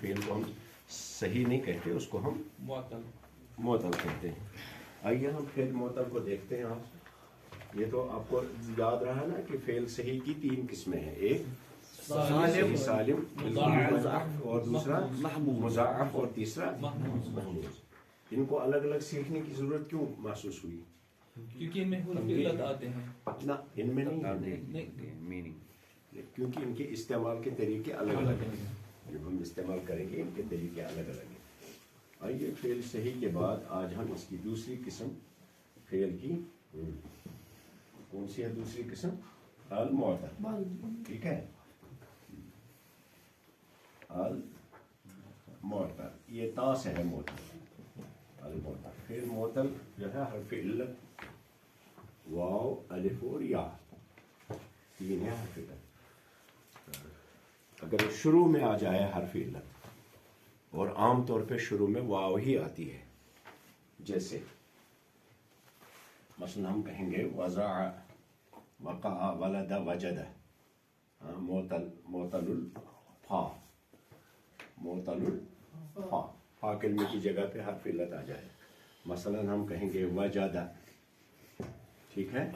Fail को हम सही नहीं कहते, उसको हम मुअत्तल कहते हैं। आइए हम फेल मुअत्तल को देखते हैं। आप ये तो आपको याद रहा ना कि फेल सही की तीन किस्में हैं, एक सही सालिम और दूसरा मुज़ाअफ़ और तीसरा महमूज़। इनको अलग अलग सीखने की जरूरत क्यों महसूस हुई? क्योंकि इनमें हुर्फ़ आते हैं ना, इनमें नहीं, क्योंकि इनके इस्तेमाल के तरीके अलग अलग हैं। जब हम इस्तेमाल करेंगे इनके तरीके अलग अलग हैं। आइए फेल सही के बाद आज हम इसकी दूसरी किस्म फेल की, कौन सी है दूसरी किस्म? अल मुअत्तल। ठीक है, अल मुअत्तल, ये ता से है मुअत्तल, अल मुअत्तल। फेल मुअत्तल जो है हर्फ इल्लत, वाव, अलिफ और या, तीन है हर्फ इल्लत। अगर शुरू में आ जाए हर्फ इल्लत, और आम तौर पे शुरू में वाव ही आती है, जैसे मसलन हम कहेंगे वज़ा, वक़ा, वलद, वजद, मुअत्तलुल फा, मुअत्तलुल फा, फा कलमे की जगह पे हर्फ इल्लत आ जाए। मसलन हम कहेंगे वजद, ठीक है,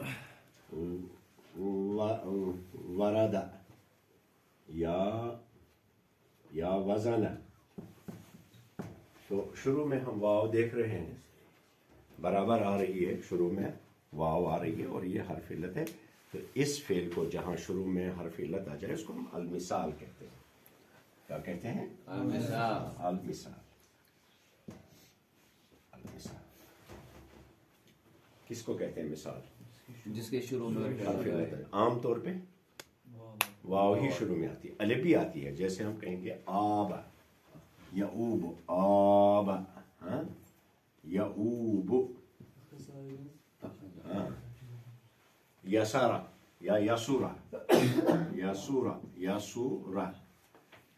वरद, या वज़न। तो शुरू में हम वाव देख रहे हैं, बराबर आ रही है, शुरू में वाव आ रही है और ये हर्फ इल्लत है। तो इस फेल को जहां शुरू में हर्फ इल्लत आ जाए उसको हम अल मिसाल कहते हैं। क्या कहते हैं? अल मिसाल। अल मिसाल, अल मिसाल किसको कहते हैं? मिसाल जिसके शुरू में हर्फ इल्लत है। आम तौर पे वाव ही शुरू में आती है, अलिफ भी आती है। जैसे हम कहेंगे आब, यऊब, आब, यऊब, यसारा या यसूरा, यसूरा, यसूरा,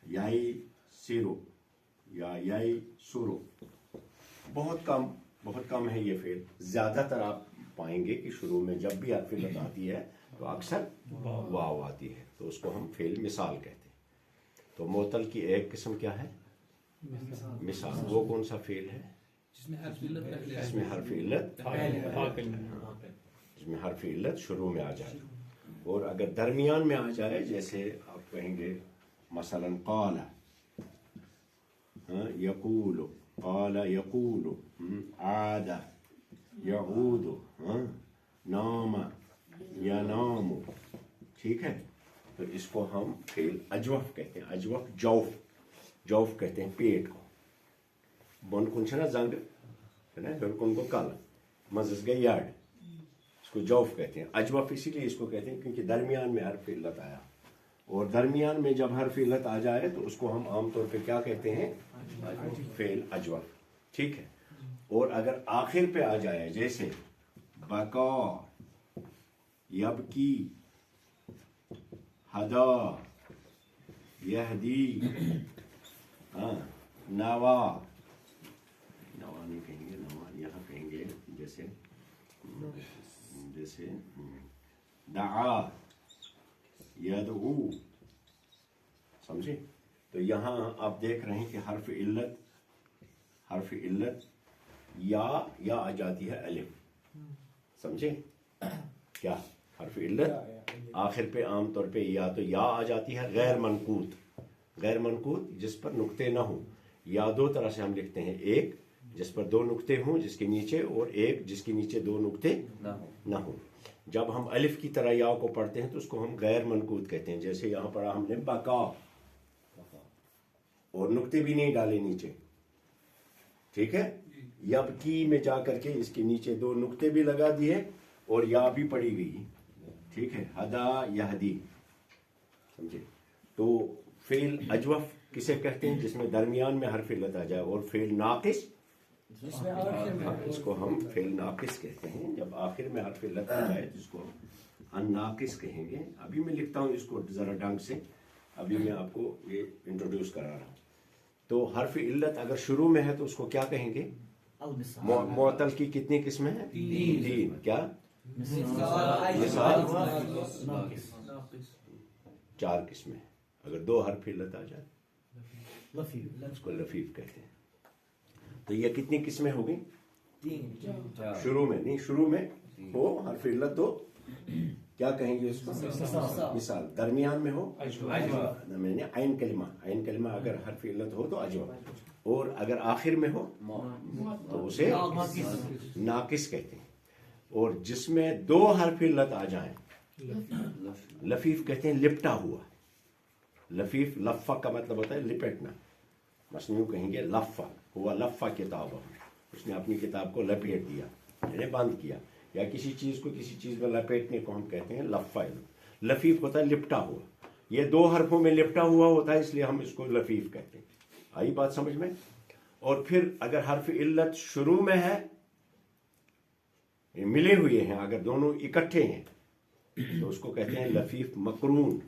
याई सिरो या याई सुरो। बहुत कम है ये फेल। ज्यादातर आप पाएंगे कि शुरू में जब भी हर्फ इल्लत आती है तो अक्सर वाव आती है, तो उसको हम फेल मिसाल कहते हैं। तो मुअत्तल की एक किस्म क्या है? मिसाल। वो कौन सा फेल है? जिसमें हर्फ इल्लत शुरू में आ जाए, और अगर दरमियान में आ जाए, जैसे आप कहेंगे मसलन क़ाला यक़ूलु, क़ाला यक़ूलु, आदा यऊदु, नामा या नामु, ठीक है। तो इसको हम फेल अजवफ कहते हैं। अजवफ जौफ, जौफ कहते हैं पेट को। बन कुछ ना जंग है ना, फिर उनको कल मजस गए यार्ड, इसको जौफ कहते हैं। अजवफ इसीलिए इसको कहते हैं क्योंकि दरमियान में हर्फ इल्लत आया, और दरमियान में जब हर्फ इल्लत आ जाए तो उसको हम आमतौर पे क्या कहते हैं? फेल अजवफ, ठीक है। और अगर आखिर पे आ जाए, जैसे बका, यबकी, हदा, यहदी, नवा, नवा नहीं कहेंगे, नवा यहाँ कहेंगे, जैसे दआ, यदऊ, समझे? तो यहाँ आप देख रहे हैं कि हर्फ इल्लत या आ जाती है अलिफ, समझे? क्या हर्फ इल्लत आखिर पे आम तौर पे या आ जाती है। गैर मनकूत जिस पर नुक्ते ना हो, या दो तरह से हम लिखते हैं, एक जिस पर दो नुक्ते हों जिसके नीचे, और एक जिसके नीचे दो नुक्ते ना हो। जब हम अलिफ की तरह या को पढ़ते हैं तो उसको हम गैर मनकूत कहते हैं। जैसे यहाँ पढ़ा हमने बका, और नुक्ते भी नहीं डाले नीचे, ठीक है। यबकी में जाकर के इसके नीचे दो नुक्ते भी लगा दिए और या भी पड़ी गई, ठीक है। हदा, यहदी, समझे? तो फेल अजवफ किसे कहते हैं? जिसमें दरमियान में हर्फ इल्लत आ जाए। और फेल नाकिस, इसको हम फेल नाकिस कहते हैं, जब आखिर में हर्फ इल्लत आ जाए जिसको अन्नाकिस कहेंगे। अभी मैं लिखता हूँ इसको जरा ढंग से, अभी मैं आपको ये इंट्रोड्यूस करा रहा हूँ। तो हर्फ इल्लत अगर शुरू में है तो उसको क्या कहेंगे? मुअत्तल की कितनी किस्में हैं? तीन। क्या? मिसाल, चार किस्में। अगर दो हर्फ इल्लत आ जाए इसको लफीफ कहते हैं। तो ये कितनी किस्में हो गई? 3 शुरू में नहीं, शुरू में हो हर्फ इल्लत तो क्या कहेंगे उसको? मिसाल। दरमियान में हो मैंने आइन कलिमा अगर हर्फ इल्लत हो तो अजवा, और अगर आखिर में हो तो उसे नाकिस कहते हैं। और जिसमें 2 हर्फ इल्लत आ जाए लफीफ कहते हैं, लिपटा हुआ। लफीफ लफ़ा का मतलब होता है लिपेटना। मसलन यूं कहेंगे लफ़ा हुआ लफ़ा किताब, उसने अपनी किताब को लपेट दिया यानी बंद किया, या किसी चीज़ को किसी चीज़ में लपेटने को हम कहते हैं लफ़ा। लफीफ होता है लिपटा हुआ। ये 2 हरफों में लिपटा हुआ होता है, इसलिए हम इसको लफीफ कहते हैं। आई बात समझ में? और फिर अगर हर्फ इल्लत शुरू में है, मिले हुए हैं, अगर दोनों इकट्ठे हैं तो उसको कहते हैं लफीफ मकरून।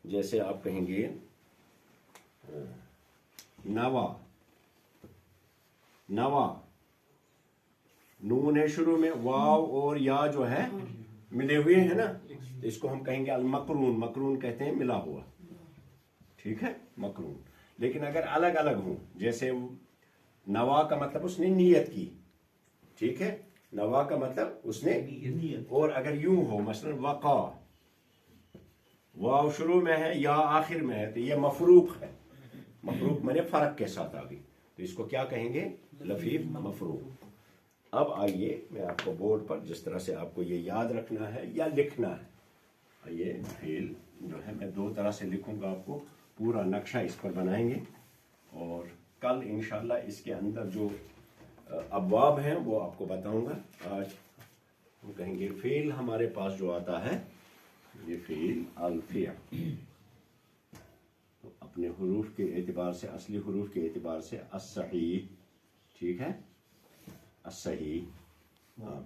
जैसे आप कहेंगे नवा, नवा नून है शुरू में, वाव और या जो है मिले हुए हैं ना, तो इसको हम कहेंगे अल मकरून। मकरून कहते हैं मिला हुआ, ठीक है, मकरून। लेकिन अगर अलग अलग हों, जैसे नवा का मतलब उसने नियत की, ठीक है, नवा का मतलब उसने, और अगर यूं हो मसलन वक़ा, वाव शुरू में है या आखिर में है, तो ये मफरूक है। मफरूक माने फर्क के साथ आ गई, तो इसको क्या कहेंगे? लफीफ मफरूक। अब आइए मैं आपको बोर्ड पर जिस तरह से आपको ये याद रखना है या लिखना है, आइए फेल जो है मैं 2 तरह से लिखूंगा, आपको पूरा नक्शा इस पर बनाएंगे, और कल इंशाल्लाह इसके अंदर जो अबवाब हैं वो आपको बताऊंगा। आज हम कहेंगे फेल हमारे पास जो आता है ये फेल अल-फिअल, तो अपने हुरूफ के एतबार से, असली हुरूफ के एतबार से अस-सही, ठीक है, अस-सही।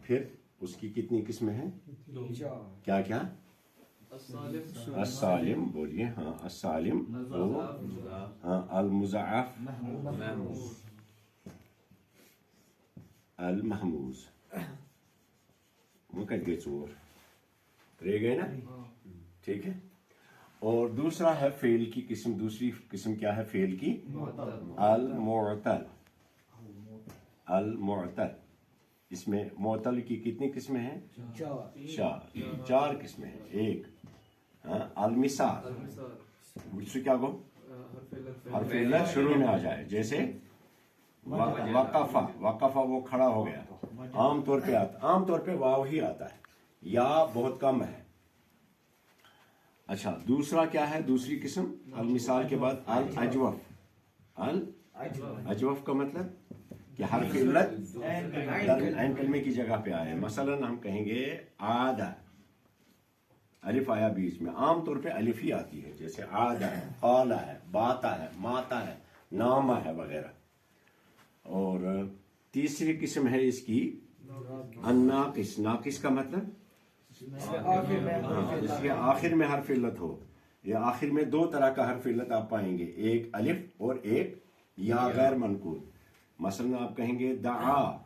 फिर उसकी कितनी किस्में हैं? क्या क्या? अस्सालिम, बोलिए। हाँ, अस्सालिम, हाँ, अल-मुज़अफ़, अल-महमूज, मुकद्दे चोर रह गए ना, ठीक है। और दूसरा है फेल की किस्म, दूसरी किस्म क्या है फेल की? अल-मुअतल, अल-मुअतल। इसमें मुअतल की कितनी किस्में हैं? 4 किस्में हैं। एक अल-मिसाल, उससे क्या को हर्फ इल्लत शुरू में आ जाए, जैसे वक़फ़ा, वक़फ़ा वो खड़ा हो गया, आमतौर पे आता, आमतौर पे वाव ही आता है, या बहुत कम है। अच्छा, दूसरा क्या है? दूसरी किस्म अल मिसाल के बाद अल अजवफ। अल अजवफ का मतलब कि हर्फ इल्लत ऐन कलमे की जगह पे आए। मसलन हम कहेंगे आदा, अलिफ आया बीच में, आमतौर पे अलिफ ही आती है, जैसे आदा है, काला है, बाता है, माता है, नामा है वगैरह। और तीसरी किस्म है इसकी अन्नाकिस। नाकिस का मतलब इसके आखिर में हर्फ इल्लत हो, या आखिर में 2 तरह का हर्फ इल्लत आप पाएंगे, एक अलिफ और एक या गैर मनकूद। मसलन आप कहेंगे दआ,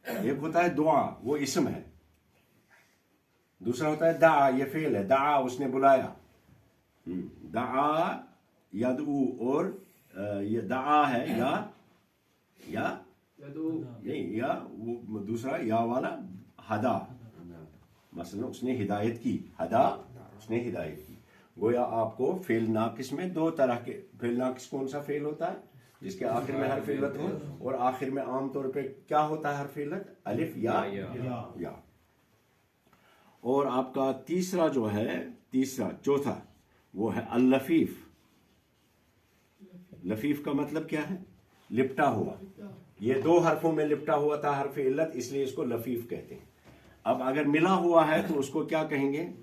एक होता है दुआ, वो इस्म है, दूसरा होता है दआ, ये फेल है, दआ उसने बुलाया, दआ यदऊ, और ये दआ है या नहीं, या वो दूसरा या वाला हदा, मसलन उसने हिदायत की, हदा उसने हिदायत की। गोया आपको फेल नाकिस में 2 तरह के, फेल नाकिस कौन सा फेल होता है? जिसके आखिर में हर्फ इल्लत हो, और आखिर में आमतौर पे क्या होता है हर्फ इल्लत? अलिफ या। और आपका तीसरा जो है, चौथा वो है अल-लफीफ। लफीफ का मतलब क्या है? लिपटा हुआ। ये 2 हरफों में लिपटा हुआ था हर्फ इल्लत, इसलिए इसको लफीफ कहते हैं। अब अगर मिला हुआ है तो उसको क्या कहेंगे?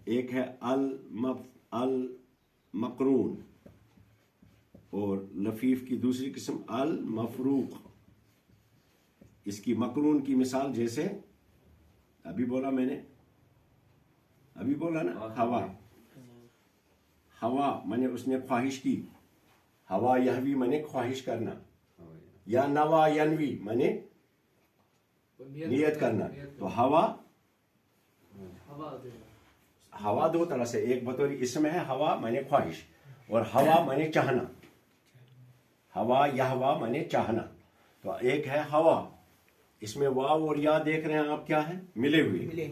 एक है अल मकरून, और लफीफ की दूसरी किस्म अल मफरूक। इसकी मकरून की मिसाल जैसे अभी बोला मैंने, अभी बोला ना, हवा, हवा माने उसने ख्वाहिश की, हवा यहवी माने ख्वाहिश करना, या नवा यनवी माने नियत करना। तो हवा 2 तरह से, एक बतौर इसम है हवा माने ख्वाहिश, और हवा माने चाहना, हवा यहवा माने चाहना। तो एक है हवा, इसमें वाव और या देख रहे हैं आप क्या है, मिले हुए।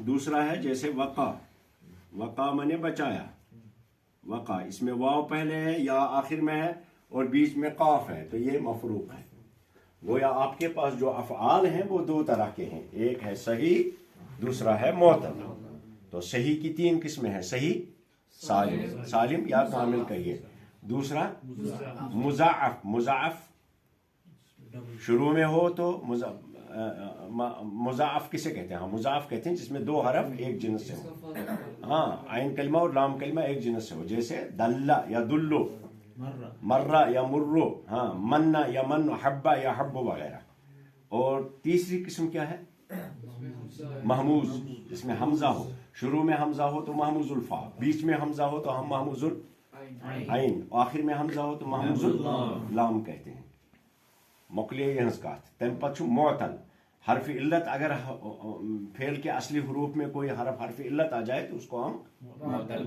दूसरा है जैसे वका, वका माने बचाया, वका, इसमें वाव पहले है या आखिर में है और बीच में काफ है, तो ये मफरूक है। गोया आपके पास जो अफ़आल हैं वो दो तरह के हैं, एक है सही, दूसरा है मुअतल। तो सही की तीन किस्में हैं, सही, सालिम, सालिम या कामिल कहिए। दूसरा मुज़ाअफ, मुज़ाअफ शुरू में हो तो मुज़ाअफ किसे कहते हैं, मुज़ाअफ कहते हैं जिसमें दो हरफ एक जिन्स से हो, हाँ, आइन कलमा और लाम कलमा एक जिन्स से हो, जैसे दल्ला या दुल्लो, मर्रा या मुर्रो, हाँ, मन्ना या मन, हब्बा या हब्बो वगैरह। और तीसरी किस्म क्या है, महमूज, जिसमें हमजा हो, शुरू में हमजा हो तो महमूजुल फा, बीच में हमजा हो तो हम महमूजुल आइन, आखिर में हमजा हो तो महमूजुल लाम कहते हैं। मुकले यहंस कात तम पछु मुअतल, हरफ इल्लत अगर फेल के असली हरूफ में कोई हरफ इल्लत आ जाए तो उसको हम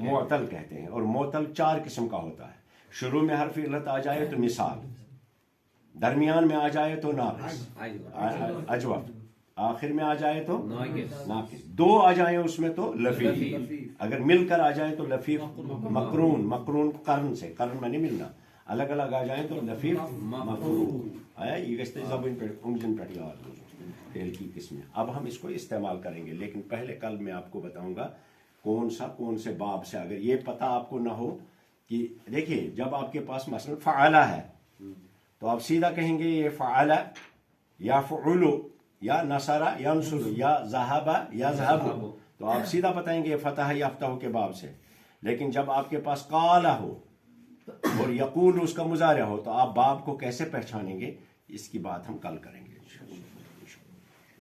मुअतल कहते हैं। और मुअतल चार किस्म का होता है, शुरू में हरफ इल्लत आ जाए तो मिसाल, दरमियान में आ जाए तो नाकिस अजवफ, आखिर में आ जाए तो नाकिस, दो आ जाए उसमें तो लफीफ, अगर मिलकर आ जाए तो लफीफ मकरून, मकरून कर्न से, कर्न में नहीं मिलना, अलग अलग आ जाए तो लफीफ मकरून आया। ये कहते जबीन पे उंगलियों पे याद फेल की किस्में। अब हम इसको इस्तेमाल करेंगे, लेकिन पहले कल मैं आपको बताऊंगा कौन से बाब से, अगर ये पता आपको ना हो कि देखिए जब आपके पास मसलन फ़अला है तो आप सीधा कहेंगे ये फ़अला या फ़उलु या नसरा यंसुरु या ज़हबा या ज़हबु, तो आप सीधा बताएंगे फतह याफ्ताह के बाब से। लेकिन जब आपके पास काला हो और यकूल उसका मुजारा हो तो आप बाब को कैसे पहचानेंगे, इसकी बात हम कल करेंगे।